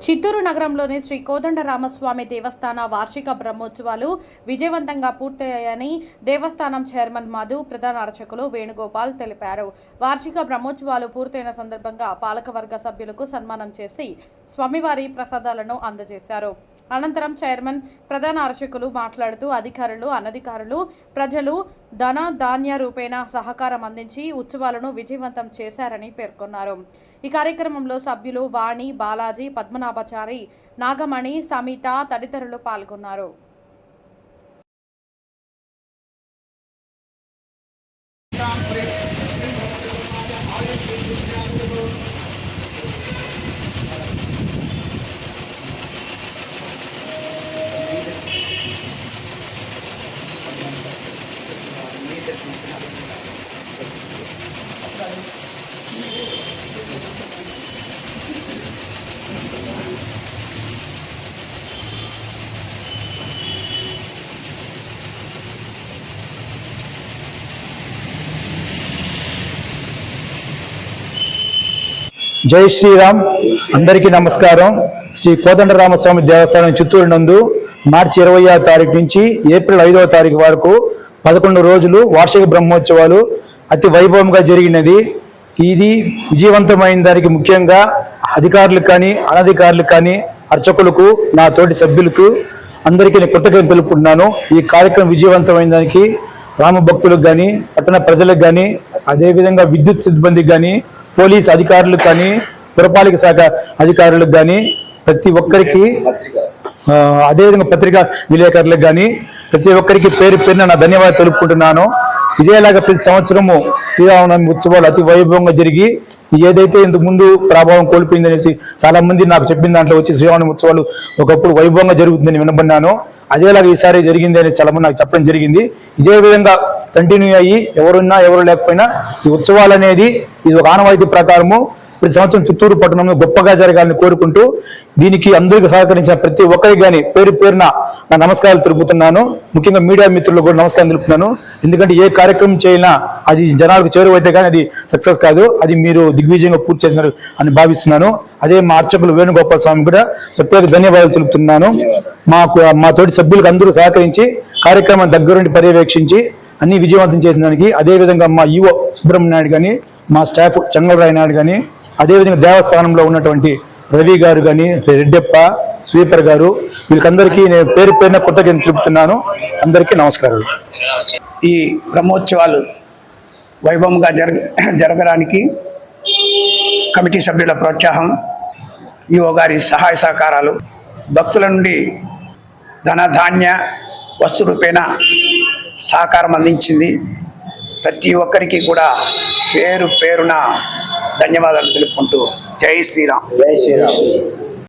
చిత్తూరు నగరంలోని శ్రీ కోదండరామస్వామి దేవస్థాన వార్షిక బ్రహ్మోత్సవాలు విజయవంతంగా పూర్తయ్యాయని దేవస్థానం చైర్మన్ మధు, ప్రధాన అర్చకులు వేణుగోపాల్ తెలిపారు. వార్షిక బ్రహ్మోత్సవాలు పూర్తయిన సందర్భంగా పాలకవర్గ సభ్యులకు సన్మానం చేసి స్వామివారి ప్రసాదాలను అందజేశారు. అనంతరం చైర్మన్, ప్రధాన అర్చకులు మాట్లాడుతూ అధికారులు, అనధికారులు, ప్రజలు ధన ధాన్య రూపేణ సహకారం అందించి ఉత్సవాలను విజయవంతం చేశారని పేర్కొన్నారు. ఈ కార్యక్రమంలో సభ్యులు వాణి, బాలాజీ, పద్మనాభచారి, నాగమణి, సమిత తదితరులు పాల్గొన్నారు. జై శ్రీరామ్. అందరికీ నమస్కారం. శ్రీ కోదండరామస్వామి దేవస్థానం చిత్తూరు నందు మార్చి 20వ తారీఖు నుంచి ఏప్రిల్ 5వ తారీఖు వరకు 11 రోజులు వార్షిక బ్రహ్మోత్సవాలు అతి వైభవంగా జరిగినది. ఇది విజయవంతమైన దానికి ముఖ్యంగా అధికారులకు కానీ, అనధికారులకు కానీ, అర్చకులకు, నా తోటి సభ్యులకు అందరికీ నేను కృతజ్ఞతలు తెలుపుకుంటున్నాను. ఈ కార్యక్రమం విజయవంతమైన దానికి రామభక్తులకు కానీ, పట్టణ ప్రజలకు కానీ, అదేవిధంగా విద్యుత్ సిబ్బందికి కానీ, పోలీస్ అధికారులకు కానీ, పురపాలిక శాఖ అధికారులకు కానీ, ప్రతి ఒక్కరికి, అదేవిధంగా పత్రికా విలేకరులకు కానీ ప్రతి ఒక్కరికి పేరు పేరున నా ధన్యవాదాలు తెలుపుకుంటున్నాను. ఇదేలాగా ప్రతి సంవత్సరము శ్రీరామనవమి ఉత్సవాలు అతి వైభవంగా జరిగి ఏదైతే ఇంతకు ముందు ప్రభావం కోల్పోయిందనేసి చాలా మంది నాకు చెప్పిన దాంట్లో వచ్చి శ్రీరామనవమి ఉత్సవాలు ఒకప్పుడు వైభవంగా జరుగుతుందని వినబడినాను. అదేలాగా ఈసారి జరిగింది అని చాలా మంది నాకు చెప్పడం జరిగింది. ఇదే విధంగా కంటిన్యూ అయ్యి ఎవరున్నా ఎవరు లేకపోయినా ఈ ఉత్సవాలు అనేది ఇది ఒక ఆనవాయితీ ప్రకారము ప్రతి సంవత్సరం చిత్తూరు పట్టణంలో గొప్పగా జరగాలని కోరుకుంటూ దీనికి అందరికీ సహకరించిన ప్రతి ఒక్కరికి కానీ పేరు పేరున నా నమస్కారాలు తెలుపుతున్నాను. ముఖ్యంగా మీడియా మిత్రులకు కూడా నమస్కారం తెలుపుతున్నాను. ఎందుకంటే ఏ కార్యక్రమం చేసినా అది జనాలకు చేరువైతే కానీ అది సక్సెస్ కాదు. అది మీరు దిగ్విజయంగా పూర్తి చేసినారు అని భావిస్తున్నాను. అదే మా అర్చకులు వేణుగోపాల్ స్వామి కూడా ప్రత్యేక ధన్యవాదాలు తెలుపుతున్నాను. మా తోటి సభ్యులకు అందరూ సహకరించి కార్యక్రమం దగ్గరుండి పర్యవేక్షించి అన్ని విజయవంతం చేసిన దానికి, అదేవిధంగా మా ఈవో సుబ్రహ్మణ్య నాయుడు కానీ, మా స్టాఫ్ చంగలరాయ నాయుడు కానీ, అదేవిధంగా దేవస్థానంలో ఉన్నటువంటి రవి గారు కానీ, రెడ్డెప్ప, స్వీపర్ గారు, వీళ్ళకందరికీ నేను పేరు పేరున కృతజ్ఞతలు తెలుపుతున్నాను. అందరికీ నమస్కారాలు. ఈ బ్రహ్మోత్సవాలు వైభవంగా జరగడానికి కమిటీ సభ్యుల ప్రోత్సాహం, ఈవో గారి సహాయ సహకారాలు, భక్తుల నుండి ధన ధాన్య వస్తు రూపేణ సహకారం అందించింది. ప్రతి ఒక్కరికి కూడా పేరు పేరున ధన్యవాదాలు తెలుపుకుంటూ జై శ్రీరామ్. జై శ్రీరామ్.